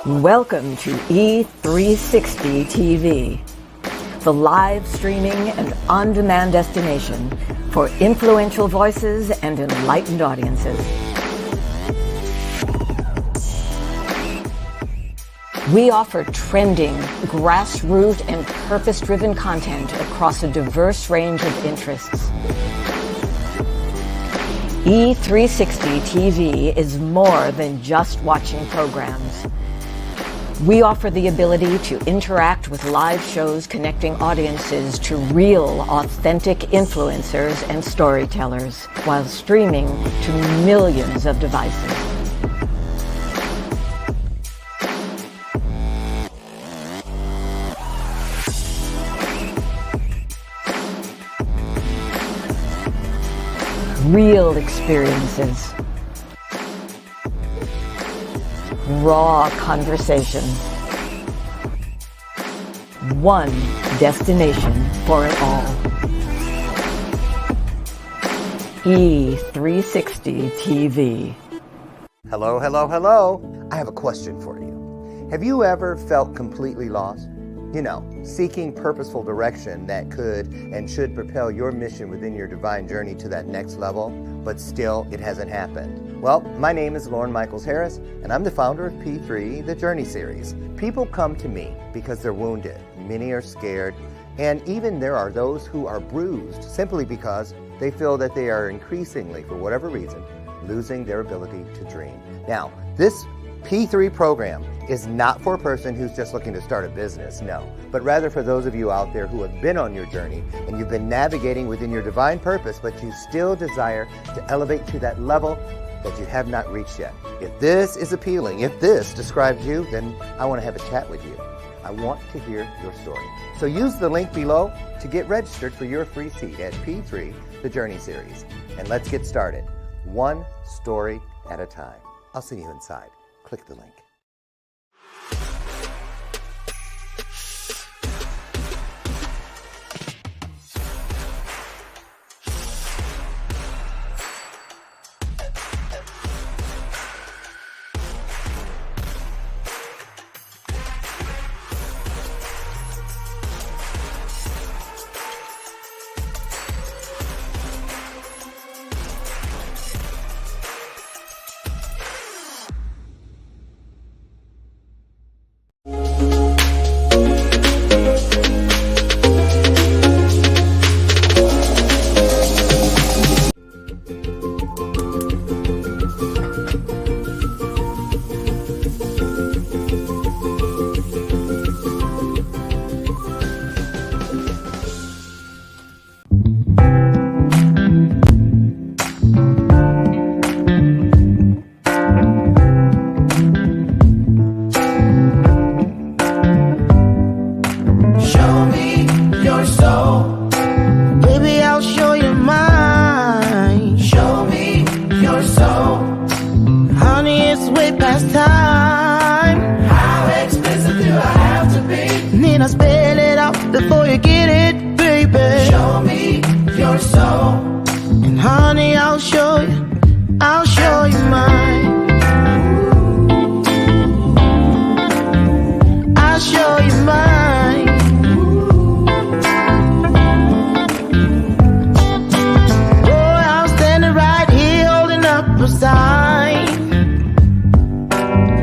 Welcome to E360 TV, the live streaming and on-demand destination for influential voices and enlightened audiences. We offer trending, grassroots, and purpose-driven content across a diverse range of interests. E360 TV is more than just watching programs. We offer the ability to interact with live shows connecting audiences to real, authentic influencers and storytellers while streaming to millions of devices. Real experiences. Raw conversation. One destination for it all. E360 TV. Hello, hello, hello. I have a question for you. Have you ever felt completely lost? You know, seeking purposeful direction that could and should propel your mission within your divine journey to that next level, but still it hasn't happened. Well, my name is Lauren Michaels Harris, and I'm the founder of P3, the Journey Series. People come to me because they're wounded. Many are scared, and even there are those who are bruised simply because they feel that they are increasingly, for whatever reason, losing their ability to dream. Now, this P3 program is not for a person who's just looking to start a business, no, but rather for those of you out there who have been on your journey and you've been navigating within your divine purpose, but you still desire to elevate to that level that you have not reached yet. If this is appealing, if this describes you, then I want to have a chat with you. I want to hear your story. So use the link below to get registered for your free seat at P3, the Journey Series. And let's get started, one story at a time. I'll see you inside. Click the link. Before you get it, baby, show me your soul. And honey, I'll show you mine. I'll show you mine. Boy, I'm standing right here holding up a sign,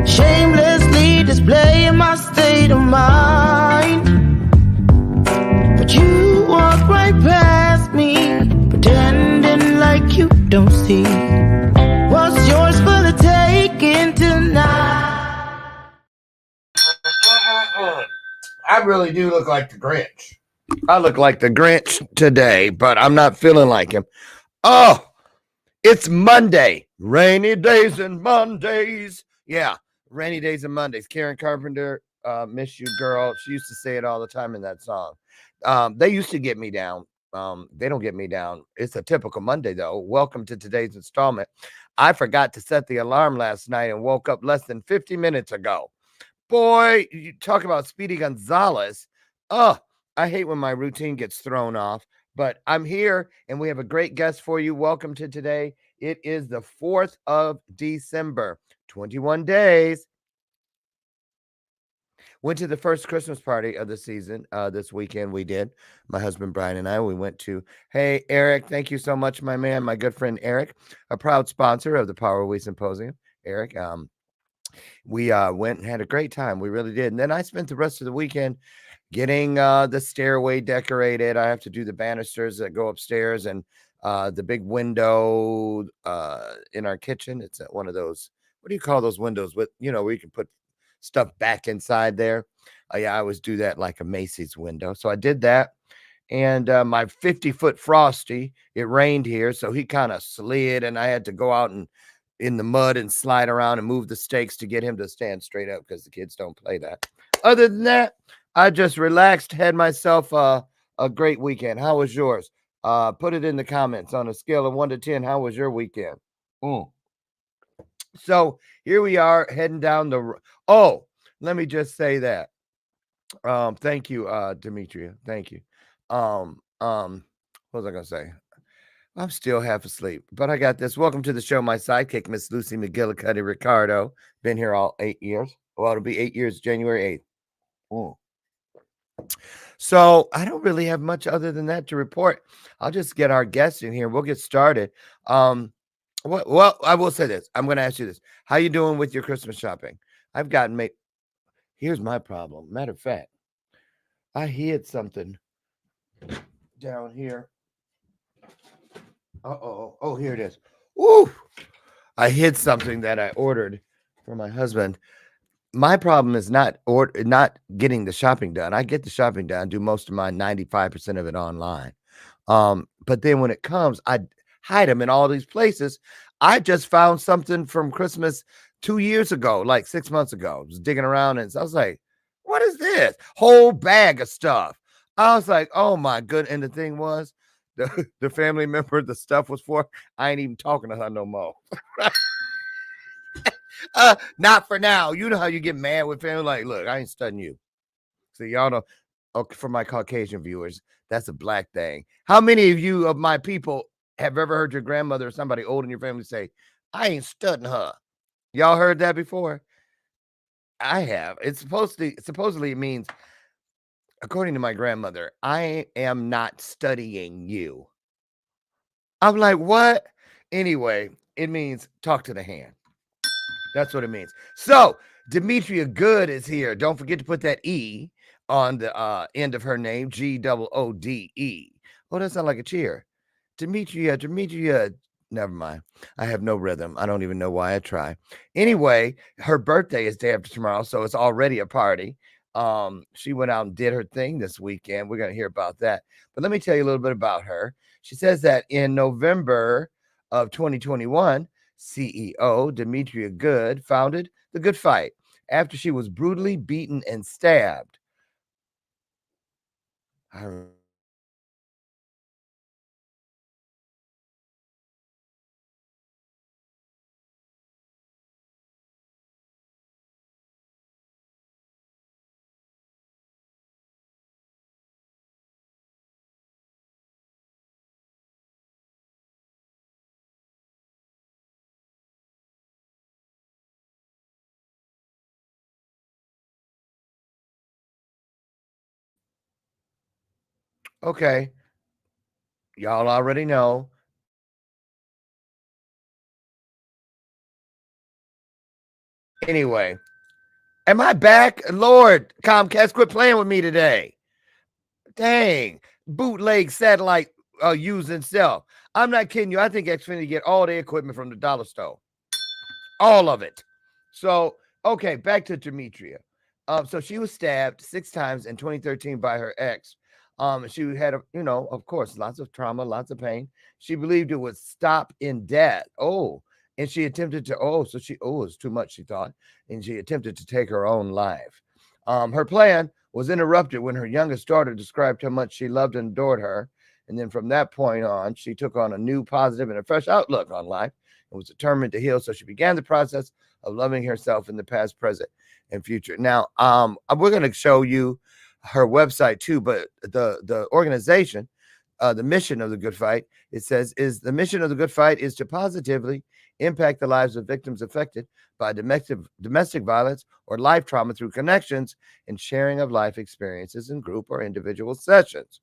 shamelessly displaying my state of mind. You walk right past me, pretending like you don't see what's yours for the taking tonight. I really do look like the Grinch. I look like the Grinch today, but I'm not feeling like him. Oh, it's Monday. Rainy days and Mondays. Yeah, rainy days and Mondays. Karen Carpenter, miss you, girl. She used to say it all the time in that song. They used to get me down. They don't get me down. It's a typical Monday, though. Welcome to today's installment. I forgot to set the alarm last night and woke up less than 50 minutes ago. Boy, you talk about Speedy Gonzalez. Oh, I hate when my routine gets thrown off, but I'm here and we have a great guest for you. Welcome to today. It is the 4th of December, 21 days Went to the first Christmas party of the season this weekend. We did. My husband Brian and I. We went to. Hey Eric, thank you so much, my man, my good friend Eric, a proud sponsor of the Power We Symposium. Eric, we went and had a great time. We really did. And then I spent the rest of the weekend getting the stairway decorated. I have to do the banisters that go upstairs and the big window in our kitchen. It's one of those. What do you call those windows with, where you can put stuff back inside there? Yeah, I always do that like a Macy's window. So I did that. And my 50-foot Frosty, it rained here, so he kind of slid, and I had to go out and in the mud and slide around and move the stakes to get him to stand straight up because the kids don't play that. Other than that, I just relaxed, had myself a great weekend. How was yours? Put it in the comments on a scale of 1 to 10. How was your weekend? So here we are heading down the. Oh, let me just say that. Thank you, Demetria. Thank you. What was I gonna say? I'm still half asleep, but I got this. Welcome to the show, my sidekick, Miss Lucy McGillicuddy Ricardo. Been here all 8 years. Well, it'll be 8 years, January 8th. So I don't really have much other than that to report. I'll just get our guests in here. We'll get started. Well, I will say this. I'm going to ask you this. How you doing with your Christmas shopping? I've gotten Here's my problem. Matter of fact, I hid something down here. Oh, here it is. Woo! I hid something that I ordered for my husband. My problem is not getting the shopping done. I get the shopping done, do most of my 95% of it online. But then when it comes, I hide them in all these places. I just found something from Christmas 2 years ago, like 6 months ago. I was digging around and I was like, what is this? Whole bag of stuff. I was like, oh my goodness. And the thing was, the family member the stuff was for, I ain't even talking to her no more. Not for now. You know how you get mad with family? Like, look, I ain't studying you. So y'all know, okay, for my Caucasian viewers, that's a black thing. How many of you of my people have ever heard your grandmother or somebody old in your family say, I ain't studying her? Y'all heard that before? I have. It's supposedly it means, according to my grandmother, I am not studying you. I'm like, what? Anyway, it means talk to the hand. That's what it means. So Demetria Goode is here. Don't forget to put that E on the end of her name, GOODE. Oh, that sounds like a cheer. Demetria. Never mind. I have no rhythm. I don't even know why I try. Anyway, her birthday is day after tomorrow, so it's already a party. She went out and did her thing this weekend. We're going to hear about that. But let me tell you a little bit about her. She says that in November of 2021, CEO Demetria Goode founded the Good Fight after she was brutally beaten and stabbed. Okay. Y'all already know. Anyway, am I back? Lord, Comcast, quit playing with me today. Dang. Bootleg satellite using self. I'm not kidding you. I think Xfinity get all the equipment from the dollar store. All of it. So, okay, back to Demetria. So she was stabbed 6 times in 2013 by her ex. She had, of course, lots of trauma, lots of pain. She believed it would stop in death. Oh, and she attempted to, it was too much, she thought, and she attempted to take her own life. Her plan was interrupted when her youngest daughter described how much she loved and adored her. And then from that point on, she took on a new positive and a fresh outlook on life and was determined to heal. So she began the process of loving herself in the past, present, and future. Now, we're going to show you her website too, but the organization, the mission of the Good Fight, it says, is the mission of the Good Fight is to positively impact the lives of victims affected by domestic violence or life trauma through connections and sharing of life experiences in group or individual sessions.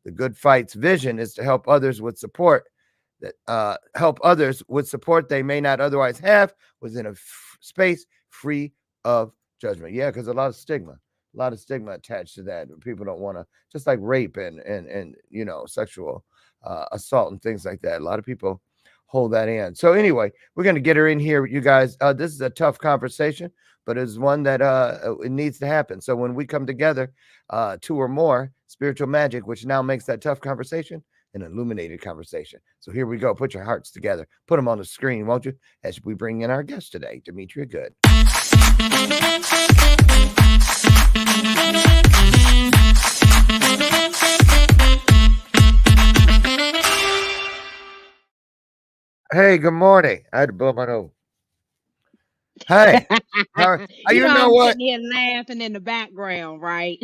The Good Fight's vision is to help others with support they may not otherwise have within a space free of judgment. Yeah, because a lot of stigma attached to that. People don't want to, just like rape and sexual assault and things like that. A lot of people hold that in. So anyway, we're going to get her in here, you guys. This is a tough conversation, but it's one that it needs to happen. So when we come together, two or more, spiritual magic, which now makes that tough conversation an illuminated conversation. So here we go. Put your hearts together. Put them on the screen, won't you? As we bring in our guest today, DEMETRIA GOODE. Hey, good morning. I had to blow my nose. Hey, You know, know I'm what? sitting here laughing in the background, right?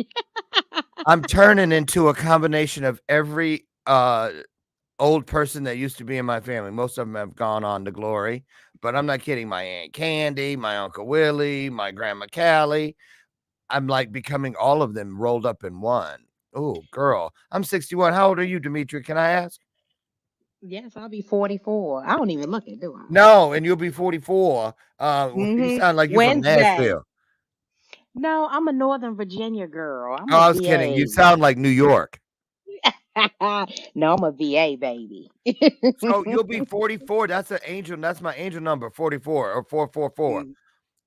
I'm turning into a combination of every old person that used to be in my family. Most of them have gone on to glory, but I'm not kidding. My Aunt Candy, my Uncle Willie, my Grandma Callie. I'm like becoming all of them rolled up in one. Oh, girl. I'm 61. How old are you, DEMETRIA? Can I ask? Yes, I'll be 44. I don't even look it, do I? No, and you'll be 44. You sound like you're from Wednesday. Nashville. No, I'm a Northern Virginia girl. I'm Oh, a I was kidding. You VA. sound like New York. No, I'm a VA baby. So you'll be 44. That's an angel. That's my angel number, 44 or 444 Mm,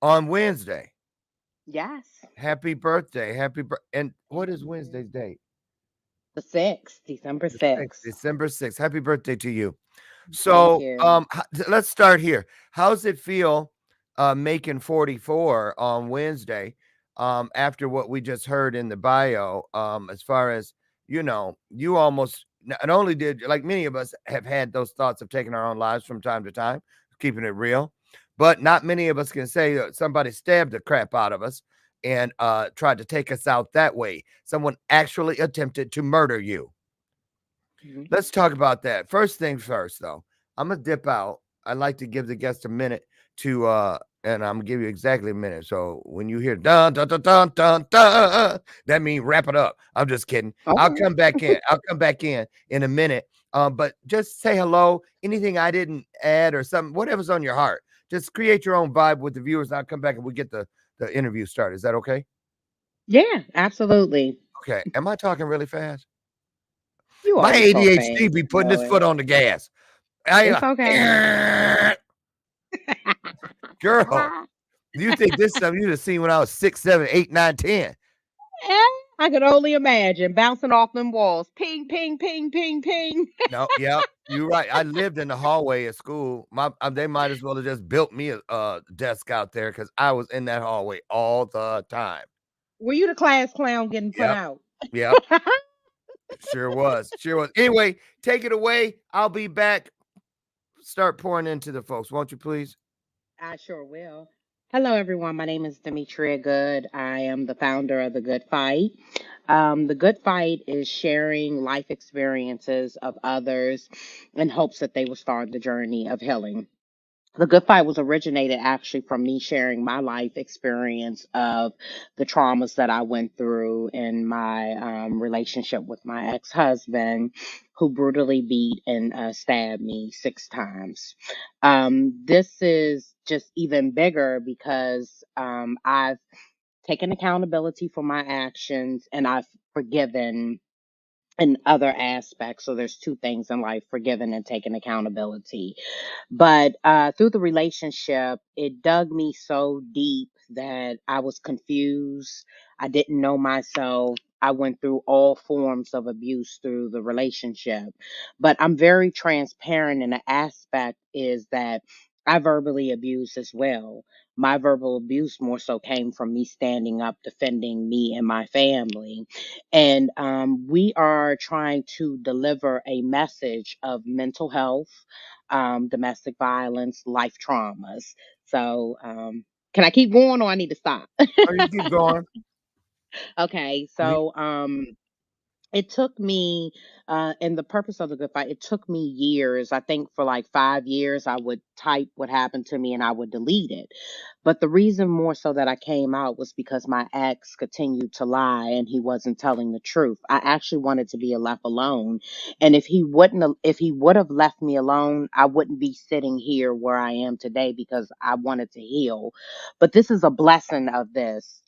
on Wednesday. yes. Happy birthday. And what is Thank Wednesday's you. date? The 6th, December The 6th, 6th. December 6th. Happy birthday to you. Thank So you. let's start here. How's it feel making 44 on Wednesday after what we just heard in the bio, as far as you almost not only did, like many of us have had those thoughts of taking our own lives from time to time, keeping it real, but not many of us can say that somebody stabbed the crap out of us and tried to take us out that way. Someone actually attempted to murder you. Mhm. Let's talk about that. First things first, though. I'm gonna dip out. I'd like to give the guest a minute to and I'm gonna give you exactly a minute. So when you hear dun dun dun dun dun dun, that means wrap it up. I'm just kidding. I'll Okay. come back in. I'll come back in a minute. But just say hello. Anything I didn't add or something, whatever's on your heart. Just create your own vibe with the viewers. And I'll come back and we get the interview started. Is that okay? Yeah, absolutely. Okay. Am I talking really fast? You My always talk fast. ADHD be You putting know his it. foot on the gas. I It's okay. girl, you think this stuff you'd have seen when I was 6, 7, 8, 9, 10? Eh, I could only imagine bouncing off them walls. Ping, ping, ping, ping, ping. No, yep, you're right. I lived in the hallway at school. They might as well have just built me a desk out there because I was in that hallway all the time. Were you the class clown getting put Yep, out? yep, sure was, sure was. Anyway, take it away. I'll be back. Start pouring into the folks, won't you, please? I sure will. Hello, everyone. My name is Demetria Good. I am the founder of the Good Fight. The Good Fight is sharing life experiences of others in hopes that they will start the journey of healing. The Good Fight was originated actually from me sharing my life experience of the traumas that I went through in my relationship with my ex-husband, who brutally beat and stabbed me 6 times. This is just even bigger because I've taken accountability for my actions and I've forgiven in other aspects. So there's two things in life: forgiving and taking accountability. But through the relationship, it dug me so deep that I was confused. I didn't know myself. I went through all forms of abuse through the relationship. But I'm very transparent, and the aspect is that I verbally abused as well. My verbal abuse more so came from me standing up, defending me and my family. And we are trying to deliver a message of mental health, domestic violence, life traumas. So, can I keep going or I need to stop? Oh, you keep going. Okay, We so it took me and the purpose of the good fight, it took me years. I think for like 5 years I would type what happened to me and I would delete it. But the reason more so that I came out was because my ex continued to lie and he wasn't telling the truth. I actually wanted to be left alone, and if he would have left me alone, I wouldn't be sitting here where I am today because I wanted to heal. But this is a blessing of this.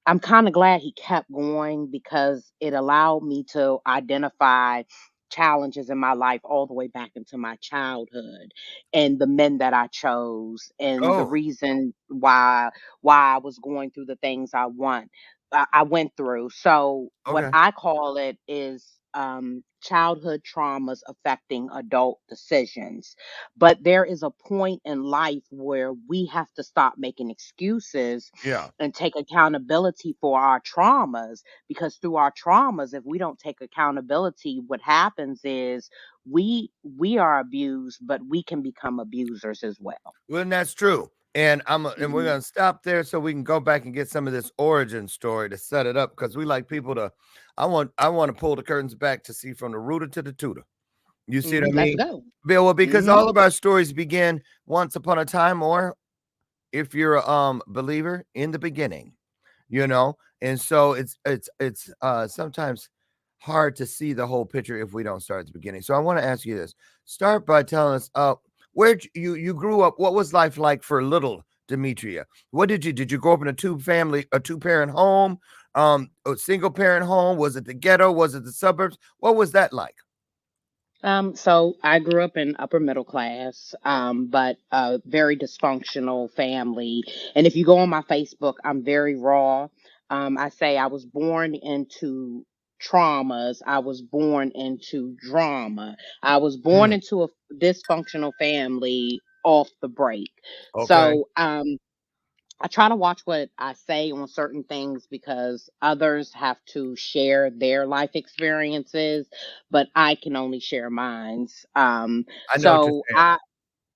I'm kind of glad he kept going because it allowed me to identify challenges in my life all the way back into my childhood and the men that I chose and the Oh, reason why I was going through the things I went through. So what okay. I call it is childhood traumas affecting adult decisions. But there is a point in life where we have to stop making excuses Yeah. and take accountability for our traumas, because through our traumas, if we don't take accountability, what happens is we are abused, but we can become abusers as well. Well, and that's true. And we're Mhm. gonna stop there so we can go back and get some of this origin story to set it up because we like people to. I want to pull the curtains back to see from the rooter to the tutor. You see what I Let's mean? go. Bill, well, because Mhm. all of our stories begin once upon a time, or if you're a believer in the beginning, and so it's sometimes hard to see the whole picture if we don't start at the beginning. So I want to ask you this. Start by telling us where you grew up. What was life like for little Demetria? What did you grow up in a two parent home, a single parent home? Was it the ghetto? Was it the suburbs? What was that like? So I grew up in upper middle class, but a very dysfunctional family. And if you go on my Facebook, I'm very raw. I say I was born into traumas. I was born into drama. I was born Mm, into a dysfunctional family off the break. okay. So, I try to watch what I say on certain things because others have to share their life experiences, but I can only share mine's. I know what you're So saying. I,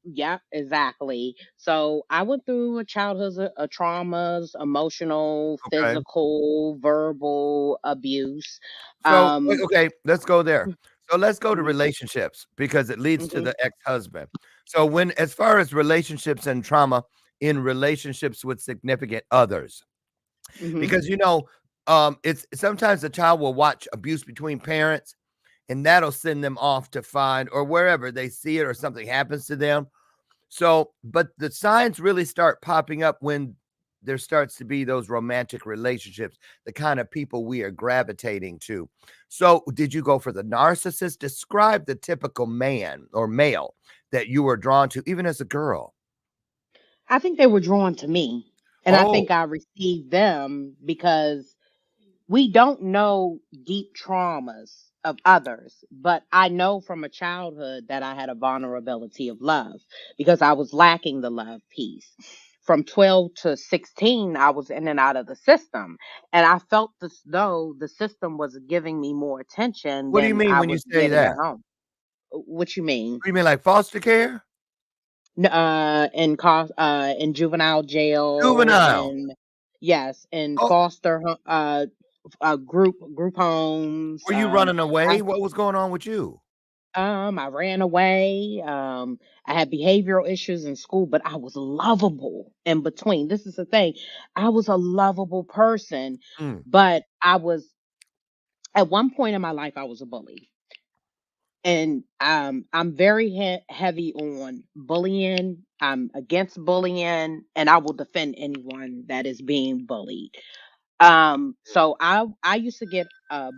yeah, exactly. So I went through a childhood of traumas, emotional, Okay. physical, verbal abuse. So, Um, okay, let's go there. So let's go to mhm, relationships because it leads to mhm, the ex-husband. So as far as relationships and trauma in relationships with significant others, mhm. because it's sometimes a child will watch abuse between parents and that'll send them off to find or wherever they see it or something happens to them. So, but the signs really start popping up when there starts to be those romantic relationships, the kind of people we are gravitating to. So, did you go for the narcissist? Describe the typical man or male that you were drawn to, even as a girl. I think they were drawn to me, and I Oh, think I received them because we don't know deep traumas of others, but I know from a childhood that I had a vulnerability of love because I was lacking the love piece. From 12 to 16, I was in and out of the system, and I felt as though the system was giving me more attention what do you than mean I when you was say getting that? at home. What you mean? What do you mean, like foster care? In juvenile jail, Juvenile. and yes, in Oh, group homes. were you running I away? What was going on with you? I ran away. I had behavioral issues in school, but I was lovable in between. This is the thing. I was a lovable person, Mm. but I was at one point in my life I was a bully. And I'm very heavy on bullying. I'm against bullying, and I will defend anyone that is being bullied. So I used to get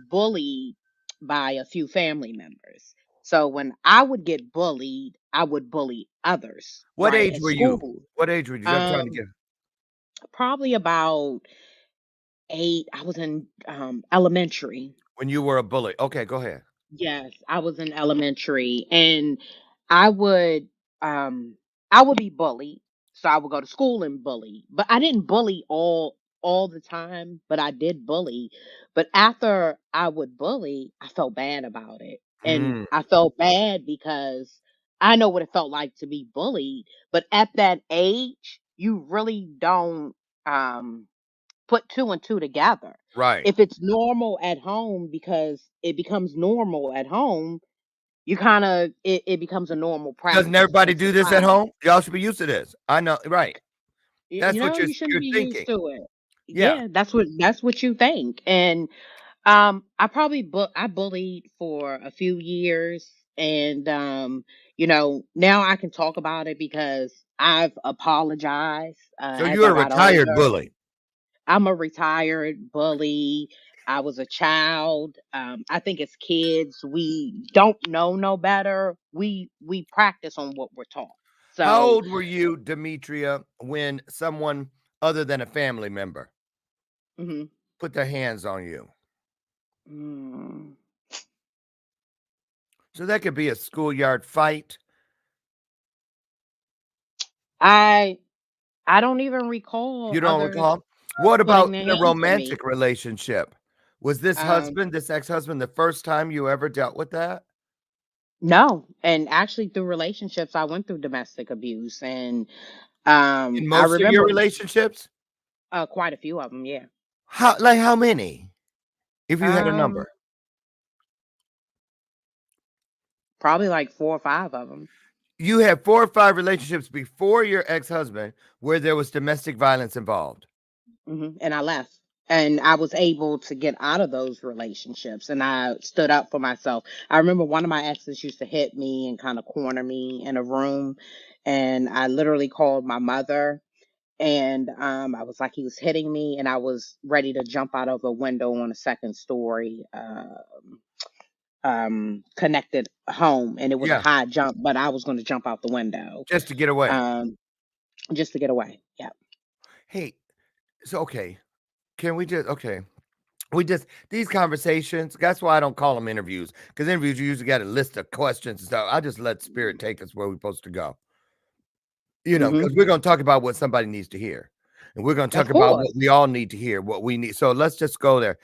bullied by a few family members. So when I would get bullied, I would bully others, What right, age at were you? school. What age were you? I'm trying to Um, get. Probably about 8. I was in elementary. When you were a bully. Okay, go ahead. Yes, I was in elementary, and I would um I would be bullied. So I would go to school and bully. But I didn't bully all the time, but I did bully. But after I would bully, I felt bad about it. And Mm. I felt bad because I know what it felt like to be bullied, but at that age, you really don't um put two and two together. Right. If it's normal at home because it becomes normal at home, you kind of it becomes a normal Doesn't practice everybody in do this at society. home? Y'all should be used to this. I know, right. You That's what know, you're you shouldn't you're be thinking. used to it. Yeah. Yeah, that's what you think. And I probably I bullied for a few years, and now I can talk about it because I've apologized So as you're I a got retired older. bully. I'm a retired bully. I was a child. I think as kids we don't know no better. We practice on what we're taught. How So, old were you, Demetria, when someone other than a family member mhm. put their hands on you? Mm, So that could be a schoolyard fight. I I don't even recall You don't others recall? What putting about their in a hands on me. romantic relationship? Was Um, this ex-husband, the first time you ever dealt with that? no, and actually through relationships, I went through domestic abuse, and In I most of your remember relationships? quite a few of them. Yeah, How many? If you had a um, number. probably like 4 or 5 of them. You had 4 or 5 relationships before your ex-husband where there was domestic violence involved. And I left. And I was able to get out of those relationships, and I stood up for myself. I remember one of my exes used to hit me and kind of corner me in a room, and I literally called my mother, and I was like, he was hitting me, and I was ready to jump out of a window on a second story connected home, and it was a Yeah, high jump, but I was going to jump out the window just to get away. um, just to get away. Yeah. Hey, so okay, can we just okay. We just these conversations, that's why I don't call them interviews, because interviews you usually got a list of questions and stuff. I just let spirit take us where we're supposed to go. Hmm. Because we're gonna talk about what somebody needs to hear. And we're gonna Of talk about what course, we all need to hear, what we need. So let's just go there.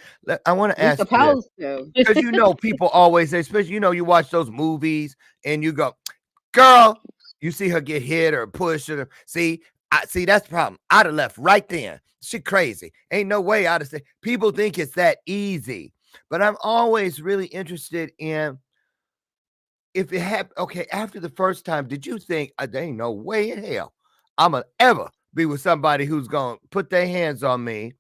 I want to we ask you this. supposed to. Because people always say, especially you watch those movies and you go, girl, you see her get hit or pushed or see, I see that's the problem. I'd have left right then. She crazy. Ain't no way I'd have said people think it's that easy. But I'm always really interested in if it happened. Okay, after the first time, did you think there ain't no way in hell I'm gonna ever be with somebody who's gonna put their hands on me?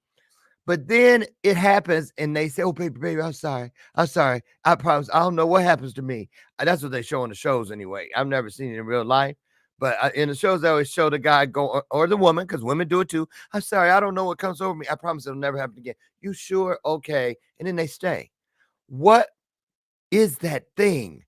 But then it happens and they say, "Oh, baby, I'm sorry. I'm sorry. I promise. I don't know what happens to me." That's what they show in the shows anyway. I've never seen it in real life. But in the shows, they always show the guy go or the woman, because women do it too. I'm sorry. I don't know what comes over me. I promise it'll never happen again. You sure? Okay. And then they stay. What is that thing,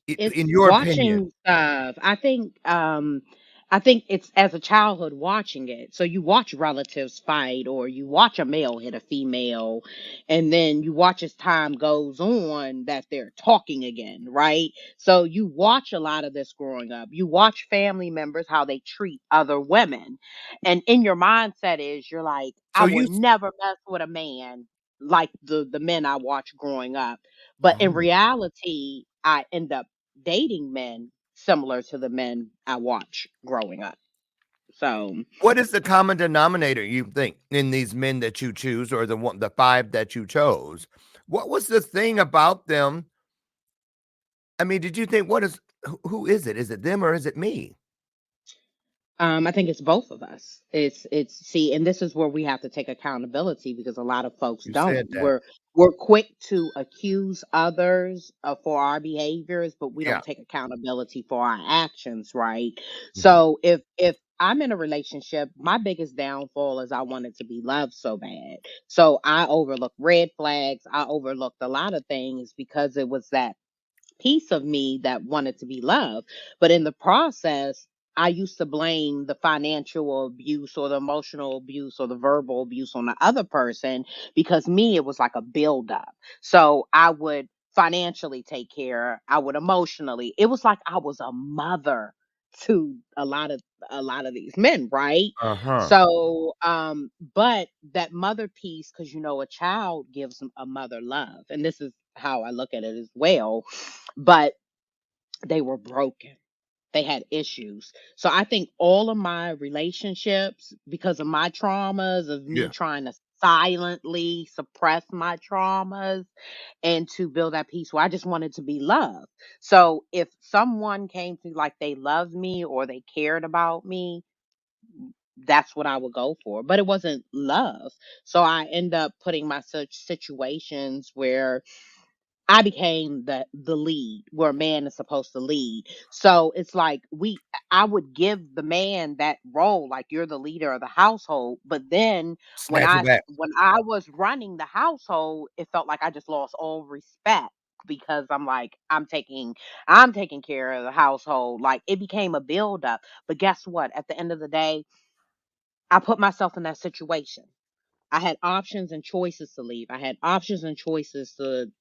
in It's your opinion? watching stuff. I think it's as a childhood watching it. So you watch relatives fight, or you watch a male hit a female, and then you watch as time goes on that they're talking again, right? So you watch a lot of this growing up. You watch family members how they treat other women. And in your mindset is you're like, So I you. would never mess with a man like the men I watched growing up. But in Oh. reality, I end up dating men similar to the men I watch growing up. So, What is the common denominator you think in these men that you choose, or the 5 that you chose? What was the thing about them? I mean, did you think who is it? Is it them or is it me? I think it's both of us. It's see, and this is where we have to take accountability because a lot of folks You don't. said that. We're quick to accuse others for our behaviors, but we Yeah. don't take accountability for our actions, right? Mhm. So if I'm in a relationship, my biggest downfall is I wanted to be loved so bad. So I overlooked red flags. I overlooked a lot of things because it was that piece of me that wanted to be loved. But in the process, I used to blame the financial abuse or the emotional abuse or the verbal abuse on the other person because me, it was like a buildup. So I would financially take care, I would emotionally. It was like I was a mother to a lot of these men, right? Uh-huh. So but that mother piece, because a child gives a mother love, and this is how I look at it as well, but they were broken. they had issues. So I think all of my relationships, because of my traumas, of me Yeah. trying to silently suppress my traumas and to build that peace where I just wanted to be loved. So if someone came to like they loved me or they cared about me, that's what I would go for. But it wasn't love. So I end up putting myself situations where I became the lead, where a man is supposed to lead. So it's like I would give the man that role, like you're the leader of the household. But then when Snatch it I back. when I was running the household, it felt like I just lost all respect because I'm like, I'm taking care of the household. Like it became a buildup. But guess what? At the end of the day, I put myself in that situation. I had options and choices to leave. I had options and choices to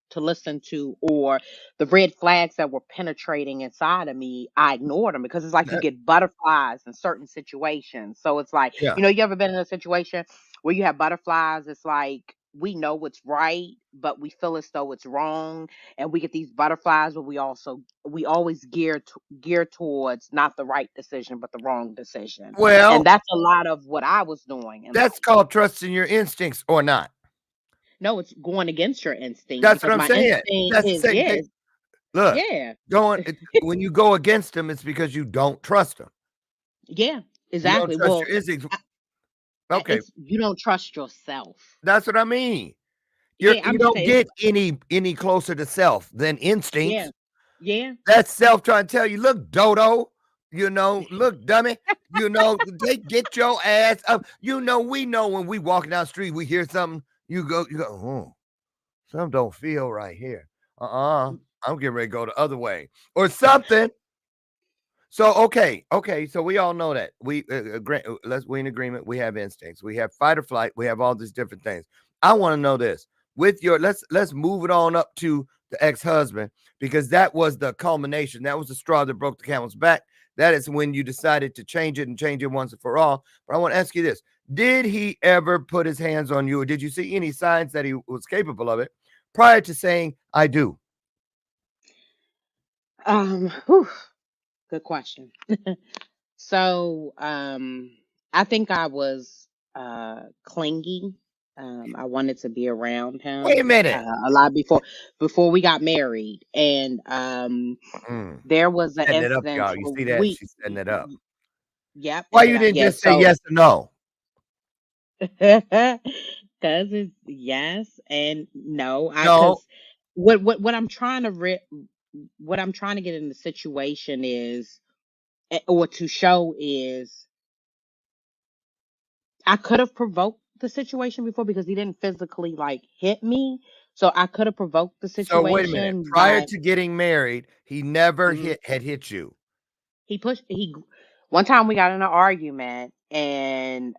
to listen to, or the red flags that were penetrating inside of me, I ignored them because it's like you That- get butterflies in certain situations. So it's like, yeah. you ever been in a situation where you have butterflies? It's like we know what's right, but we feel as though it's wrong, and we get these butterflies, but we always gear towards not the right decision, but the wrong decision. And Well, that's a lot of what I was doing in that's life. called trusting your instincts or not. No, it's going against your instinct That's what because I'm my saying. instinct That's the is same thing. yes, Look, yeah, when you go against them, it's because you don't trust them. yeah, You don't exactly. trust Well, your instincts. Okay, it's you don't trust yourself. that's what I mean. Yeah, You I'm just don't saying. get any closer to self than Yeah, instincts. yeah. That's self trying to tell you, look, dodo, look, dummy, get your ass up. We know when we walking down the street, we hear something, you go, oh, something don't feel right here. I'm getting ready to go the other way or something. So okay, so we all know that we we in agreement. We have instincts. We have fight or flight. We have all these different things. I want to know this with your. Let's move it on up to the ex-husband because that was the culmination. That was the straw that broke the camel's back. That is when you decided to change it and change it once and for all. But I want to ask you this: did he ever put his hands on you, or did you see any signs that he was capable of it prior to saying "I do"? Whew, good question. So, I think I was clingy. I wanted to be around Wait a him minute. a lot before we got married, and Mm, there was an setting it up, instance y'all. You where see that? She's setting it up. yep, Why you didn't yeah. just say So, yes or no? because it's yes and no. No. Because what I'm trying to what I'm trying to get in the situation is, or to show is, I could have provoked the situation before because he didn't physically like hit me. So I could have provoked the So wait a minute. situation Prior by to getting married, he never mhm. had hit you. He pushed he one time we got in an argument and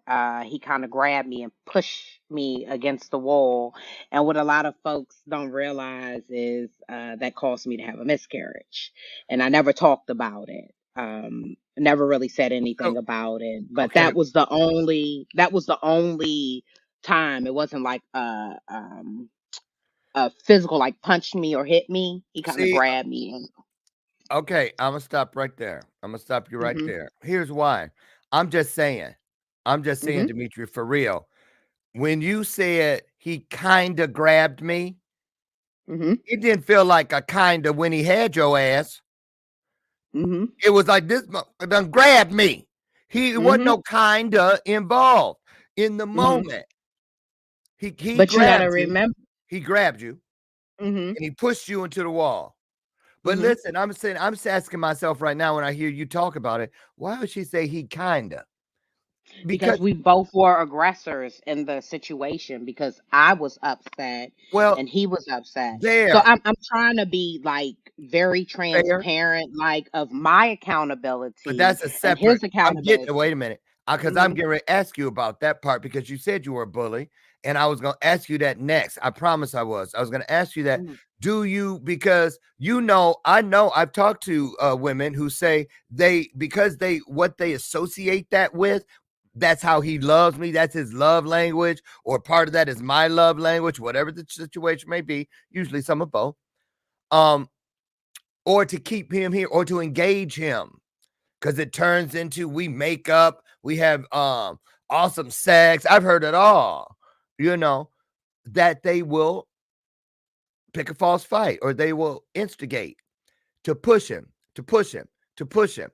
he kind of grabbed me and pushed me against the wall. And what a lot of folks don't realize is that caused me to have a miscarriage. And I never talked about it. Never really said So anything about it. But okay. that was the only time. It wasn't like a physical like punch me or hit me. He kind of See, grabbed me and okay, I'm gonna stop right there. I'm gonna stop you right mhm, there. Here's why. I'm just saying. I'm just saying, mhm, Demetria, for real. When you said he kinda grabbed me, mhm, it didn't feel like a kinda when he had your ass. mhm, It was like this done grabbed me. It wasn't mhm, no kinda involved in the mhm. moment. He But you gotta grabbed you. remember. He grabbed you Mhm, and he pushed you into the wall. But mhm. listen, I'm just asking myself right now when I hear you talk about it, why would she say he kinda? Because Because we both were aggressors in the situation because I was upset well, and he was upset. So there, I'm trying to be like very fair, transparent, like of my but accountability that's a and separate. his I'm getting. accountability. Wait a minute, because I'm Mhm. getting ready to ask you about that part because you said you were a bully, and I was going to ask you that next. I promise I was. I was going to ask you that. Mhm. Do you? Because I know I've talked to women who say because they what they associate that with. That's how he loves me. That's his love language, or part of that is my love language, whatever the situation may be. Usually, some of both. Um, or to keep him here or to engage him, because it turns into we make up, we have awesome sex. I've heard it all, that they will pick a false fight, or they will instigate to push him, to push him, to push him.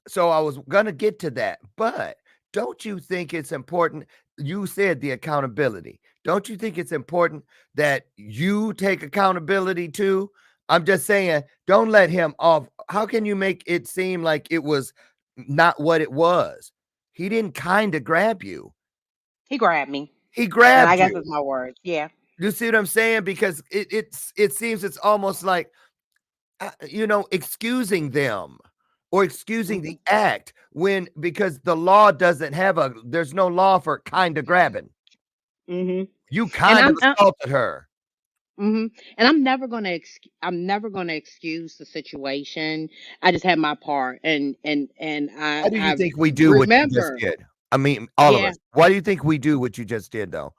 So I was going to get to that, but don't you think it's important? You said the accountability. Don't you think it's important that you take accountability too? I'm just saying, don't let him off. How can you make it seem like it was not what it was? He didn't kind of grab you. He grabbed me. He And grabbed I guess you. it's my words. Yeah. You see what I'm saying? Because it seems it's almost like, excusing them or excusing the act because the law doesn't have there's no law for kind of grabbing. Mm-hmm. You And kind of I'm assaulted her. mm-hmm. And I'm never gonna excuse the situation. I just had my part, and Why do you I think we do what you just remember. did? I mean, all of Yeah. us. Why do you think we do what you just did, though?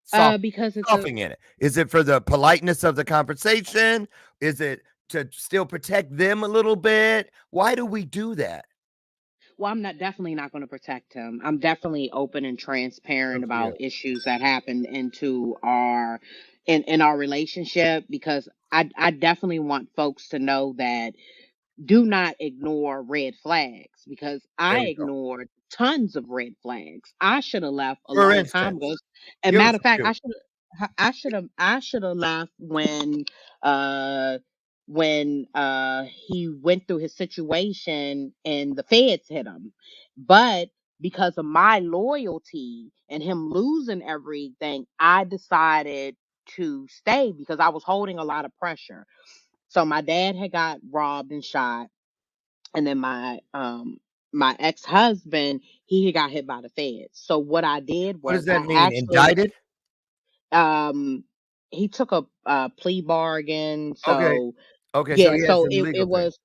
Soft, Because it's a softening in it. Is it for the politeness of the conversation? Is it to still protect them a little bit? Why do we do that? Well, I'm definitely not going to protect him. I'm definitely open and transparent Good for you. about issues that happen in our relationship, because I definitely want folks to know that do not ignore red flags, because There I you go. ignored tons of red flags. I should have left a For long time instance, ago. And give us matter of a fact, few. I should have left uh when he went through his situation and the feds hit him. But because of my loyalty and him losing everything, I decided to stay because I was holding a lot of pressure. So my dad had got robbed and shot, and then my ex-husband, he had got hit by the feds. So what I did What was does that I mean? actually Indicted? he took a plea bargain. Okay. So Okay. So yeah, he had so some legal it things. was,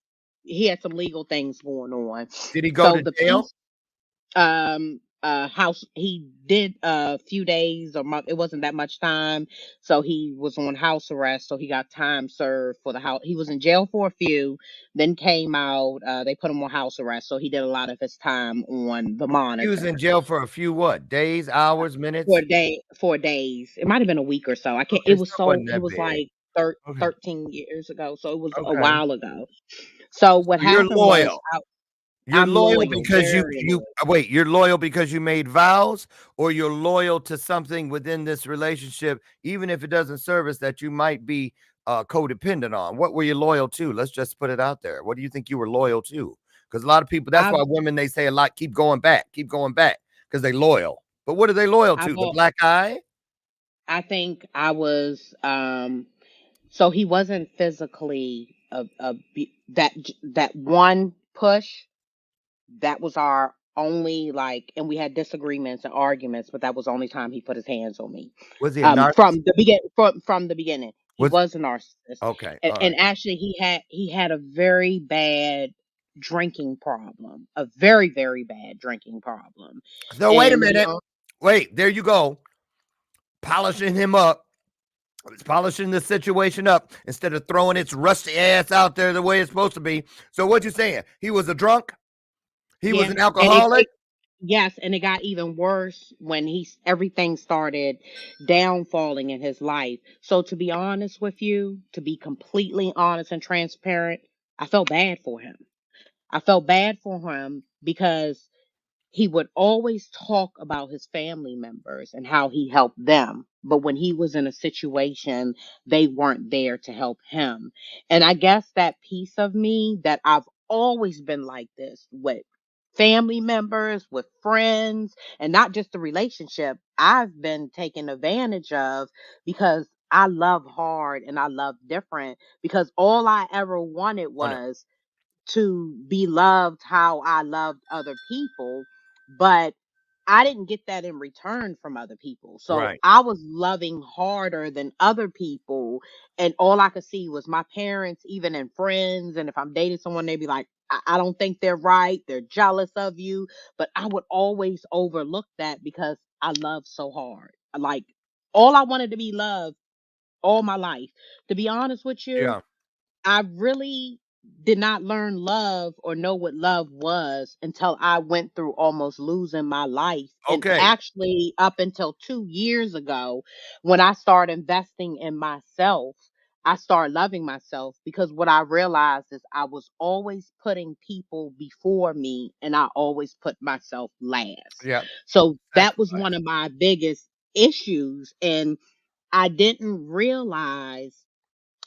he had some legal things going on. Did he go So to the jail? piece house, he did a few days or month, it wasn't that much time, so he was on house arrest, so he got time served for the house. He was in jail for a few, then came out, they put him on house arrest, so he did a lot of his time on the He was in monitor jail for a few what? Days, hours, for minutes? a day, 4 days. It might have been a week or so. I can't, Okay, so it wasn't it that was big. like Okay. 13 years ago, so it was a Okay. while ago. So what So you're happened was loyal. You're I'm loyal loyal, because you very you loyal. wait, you're loyal because you made vows, or you're loyal to something within this relationship, even if it doesn't service that you might be codependent on. What were you loyal to? Let's just put it out there. What do you think you were loyal to? Because a lot of people, that's I've why women, they say a lot, keep going back, because they loyal. But what are they loyal I've to? The black eye? I think I was so he wasn't physically that one push, that was our only, like, and we had disagreements and arguments, but that was the only time he put his hands on me. Was he a narcissist? From the beginning. He Was was a narcissist. okay, And, all right. and actually he had a very bad drinking problem, a very, very bad drinking problem. So wait a And to be minute. honest, Wait, there you go. Polishing him up. It's polishing the situation up instead of throwing its rusty ass out there the way it's supposed to be. So what you saying? He was a drunk? He was yeah, an and alcoholic? yes, and it got even worse when everything started downfalling in his life. So to be honest with you, to be completely honest and transparent, I felt bad for him. I felt bad for him because he would always talk about his family members and how he helped them. But when he was in a situation, they weren't there to help him. And I guess that piece of me, that I've always been like this with family members, with friends, and not just the relationship, I've been taken advantage of because I love hard and I love different, because all I ever wanted On it. was to be loved how I loved other people, but I didn't get that in return from other people. So Right. I was loving harder than other people, and all I could see was my parents, even in friends. And if I'm dating someone, they'd be like, I don't think they're right. They're jealous of you. But I would always overlook that because I love so hard. Like, all I wanted to be loved all my life. To be honest with you, Yeah. I really did not learn love or know what love was until I went through almost losing my life. And Okay. actually, up until 2 years ago, when I started investing in myself, I started loving myself because what I realized is I was always putting people before me and I always put myself last. Yeah. So that was one Sacrifice. of my biggest issues. And I didn't realize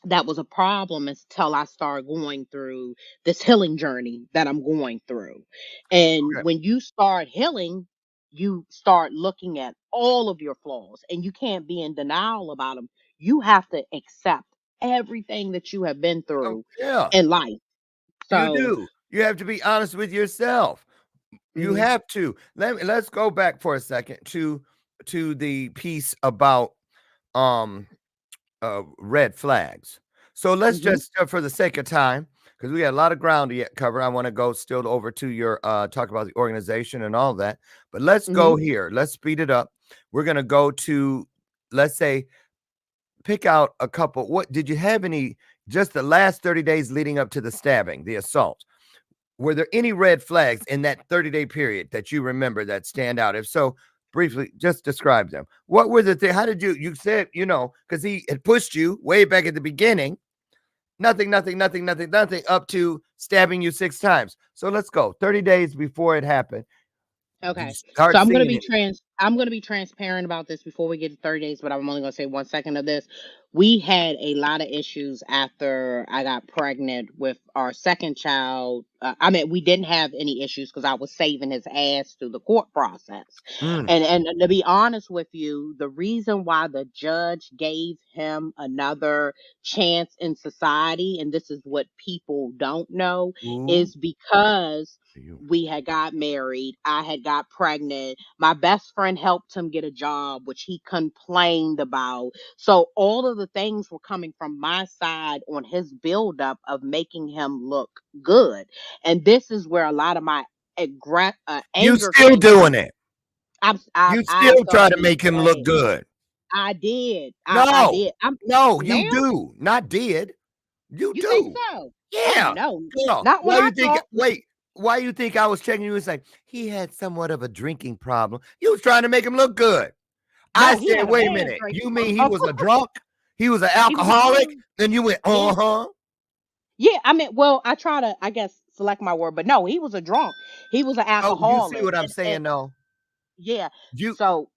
that was a problem until I started going through this healing journey that I'm going through. And Okay. when you start healing, you start looking at all of your flaws and you can't be in denial about them. You have to accept everything that you have been Oh, through yeah. in life. You So, do. You have to be honest with yourself. You mhm, have to. Let's go back for a second to the piece about um red flags. So let's mhm, just for the sake of time, because we got a lot of ground to yet cover. I want to go still over to your talk about the organization and all that. But let's mhm, go here. Let's speed it up. We're gonna go to, let's say, pick out a couple. What did you have any just the last 30 days leading up to the stabbing, the assault? Were there any red flags in that 30-day period that you remember that stand out? If so, briefly, just describe them. What were the things? How did you said, because he had pushed you way back at the beginning, nothing, nothing, nothing, nothing, nothing, up to stabbing you 6 times. So let's go. 30 days before it happened. Did you okay. So start seeing it? I'm gonna be transparent about this before we get to 30 days, but I'm only gonna say 1 second of this. We had a lot of issues after I got pregnant with our second child. I mean, we didn't have any issues because I was saving his ass through the court process. Mm. And to be honest with you, the reason why the judge gave him another chance in society, and this is what people don't know, Ooh. is because You. we had got married. I had got pregnant. My best friend helped him get a job, which he complained about. So all of the things were coming from my side on his buildup of making him look good. And this is where a lot of my You anger still came from. doing it. I You I still thought try to he was make him look bad. good. I did. I No, did. I'm no, you now. do. Not did. You You think do. so? Oh Yeah. no, Girl, not when why I you think talk. wait, why you think I was checking you and saying he had somewhat of a drinking problem? You was trying to make him look good. I No, he said, had a wait a bad minute. You drinking mean he was a drunk? He was an He was a alcoholic? drunk. Then you went, Yeah. uh-huh. Yeah, I mean, well, I try to, I guess, select my word, but no, he was a drunk. He was an Oh, you see alcoholic, what I'm and saying though? yeah. You So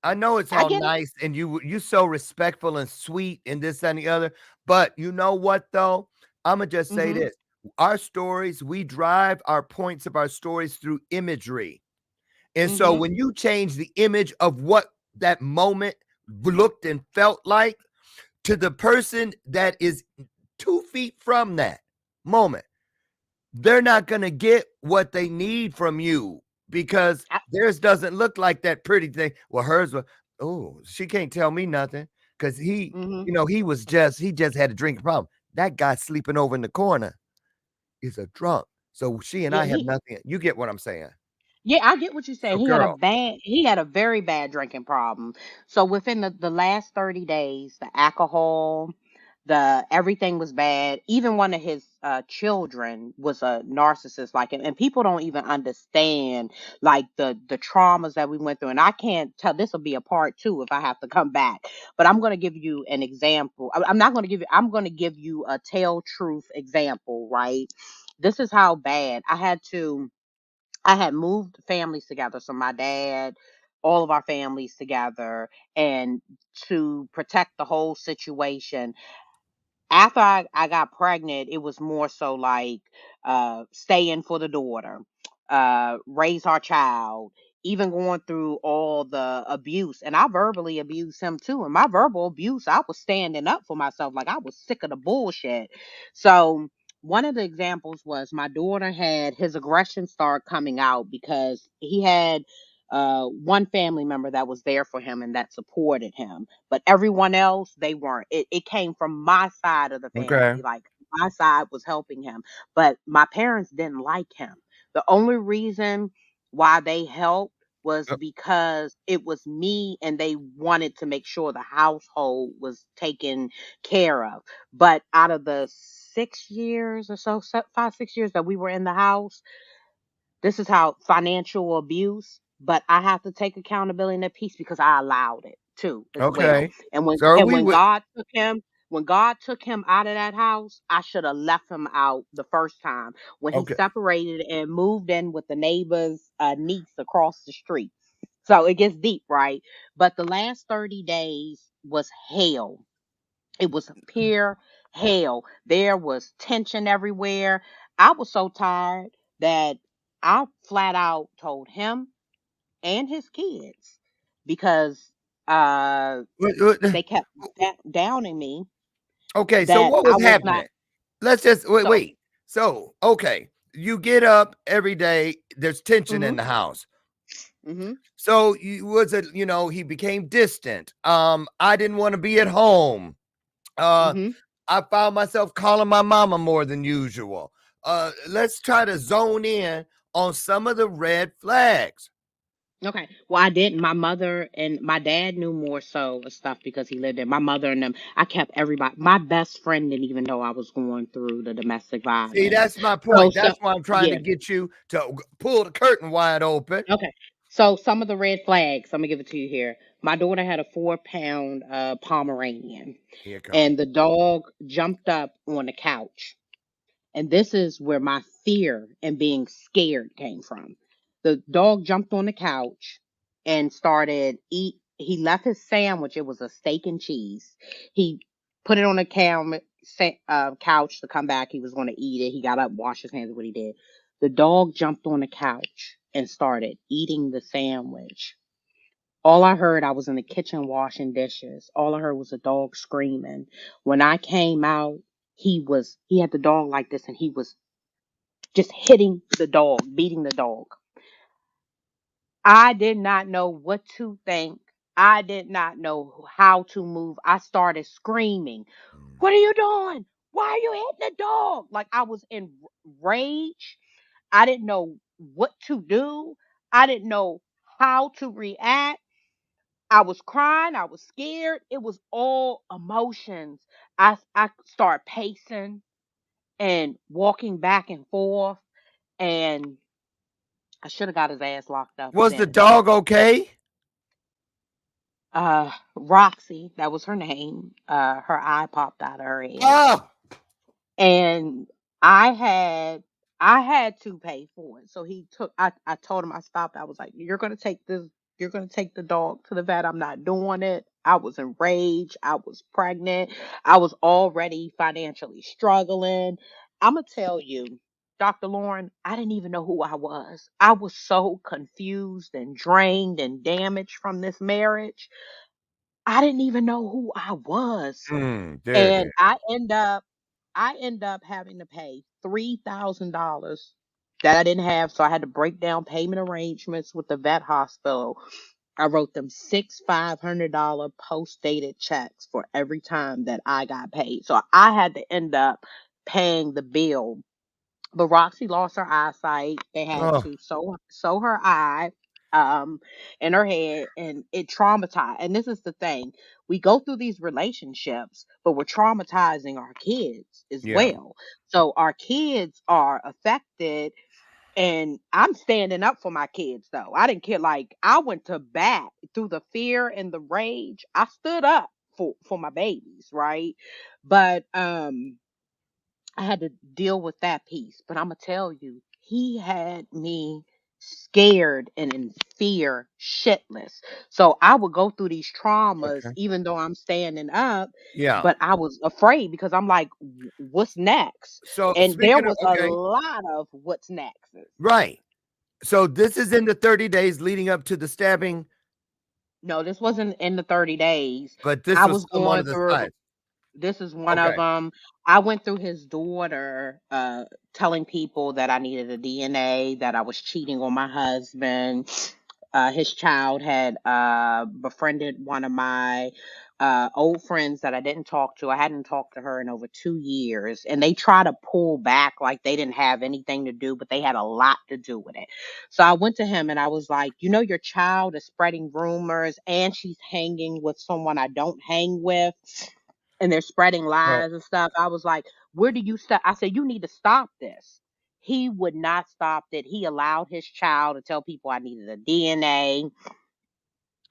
I know it's I all get it. nice and you so respectful and sweet and this and the other, but you know what though? I'ma just say Hmm. this. Our stories, we drive our points of our stories through imagery. And so Hmm. when you change the image of what that moment looked and felt like to the person that is 2 feet from that moment, they're not going to get what they need from you because I, theirs doesn't look like that pretty thing. Well, hers was, oh, she can't tell me nothing because hmm. he just had a drinking problem. That guy sleeping over in the corner is a drunk. So she and Yeah, I have nothing. You get what I'm saying? yeah, I get what you're saying. So, girl, He had a very bad drinking problem. So within the last 30 days, the alcohol, the everything was bad. Even one of his children was a narcissist like him. And people don't even understand like the traumas that we went through. And I can't tell, this will be a part two if I have to come back. But I'm gonna give you an example. I'm not gonna give you, I'm gonna give you a tell truth example, right? This is how bad I had moved families together. So my dad, all of our families together, and to protect the whole situation, after I got pregnant, it was more so like staying for the daughter, raise our child, even going through all the abuse. And I verbally abused him too. And my verbal abuse, I was standing up for myself. Like I was sick of the bullshit. So one of the examples was my daughter had his aggression start coming out because he had one family member that was there for him and that supported him, but everyone else, they weren't. It came from my side of the okay. family. Like my side was helping him, but my parents didn't like him. The only reason why they helped was Uh, because it was me and they wanted to make sure the household was taken care of. But out of the 6 years or so, 5, 6 years that we were in the house. This is how financial abuse, but I have to take accountability in that piece because I allowed it too as well. Okay. And when So and we when would God took him, when God took him out of that house, I should have left him out the first time when he okay. separated and moved in with the neighbor's niece across the street. So it gets deep, right? But the last 30 days was hell. It was pure hell. There was tension everywhere. I was so tired that I flat out told him and his kids because What- they kept downing me Okay, so that what I was was not. happening? Let's just wait. So, Wait. So, okay, you get up every day. There's tension in hmm the house. hmm So you was it? He became distant. I didn't want to be at home. Uh, hmm I found myself calling my mama more than usual. Let's try to zone in on some of the red flags. Okay. Well, I didn't. My mother and my dad knew more so of stuff because he lived there. My mother and them, I kept everybody. My best friend didn't even know I was going through the domestic See, violence. that's my So, point. so That's why I'm trying to yeah. get you to pull the curtain wide open. Okay. So some of the red flags, I'm gonna give it to you here. My daughter had a 4 pound Pomeranian, Here it comes. and the dog jumped up on the couch. And this is where my fear and being scared came from. The dog jumped on the couch and started eat. He left his sandwich. It was a steak and cheese. He put it on the couch to come back. He was going to eat it. He got up, washed his hands. What he did. The dog jumped on the couch and started eating the sandwich. All I heard, I was in the kitchen washing dishes. All I heard was a dog screaming. When I came out, he had the dog like this and he was just hitting the dog, beating the dog. I did not know what to think. I did not know how to move. I started screaming, "What are you doing? Why are you hitting the dog?" Like I was in rage. I didn't know what to do. I didn't know how to react. I was crying. I was scared. It was all emotions. I started pacing and walking back and forth, and I should have got his ass locked up Was the then. dog okay? Roxy, that was her name. Her eye popped out of her head, Oh, and I had I had to pay for it. So he took. I told him I stopped. I was like, "You're gonna take this. You're gonna take the dog to the vet. I'm not doing it." I was enraged. I was pregnant. I was already financially struggling. I'm gonna tell you, Dr. Lauren, I didn't even know who I was. I was so confused and drained and damaged from this marriage. I didn't even know who I was. there it is. And I end up having to pay $3,000 that I didn't have. So I had to break down payment arrangements with the vet hospital. I wrote them six $500 post dated checks for every time that I got paid. So I had to end up paying the bill. But Roxy lost her eyesight. They had Oh, to sew her eye in her head, and it traumatized. And this is the thing. We go through these relationships, but we're traumatizing our kids as yeah. well. So our kids are affected, and I'm standing up for my kids though. I didn't care. Like I went to bat through the fear and the rage. I stood up for my babies, right? But I had to deal with that piece. But I'm gonna tell you, he had me scared and in fear shitless. So I would go through these traumas Okay. even though I'm standing up, Yeah. but I was afraid because I'm like, What's next?" So And there speaking of was a okay, lot of what's next. right. So this is in the 30 days leading up to the stabbing, No, this wasn't in the 30 days. but this I was was some one going of the through. sites. This is one of Okay. them. I went through his daughter, telling people that I needed a DNA, that I was cheating on my husband. His child had befriended one of my old friends that I didn't talk to. I hadn't talked to her in over 2 years. And they try to pull back like they didn't have anything to do, but they had a lot to do with it. So I went to him and I was like, your child is spreading rumors and she's hanging with someone I don't hang with, and they're spreading Right. lies and stuff. I was like, Where do you stop? I said, you need to stop this. He would not stop it. He allowed his child to tell people I needed a DNA.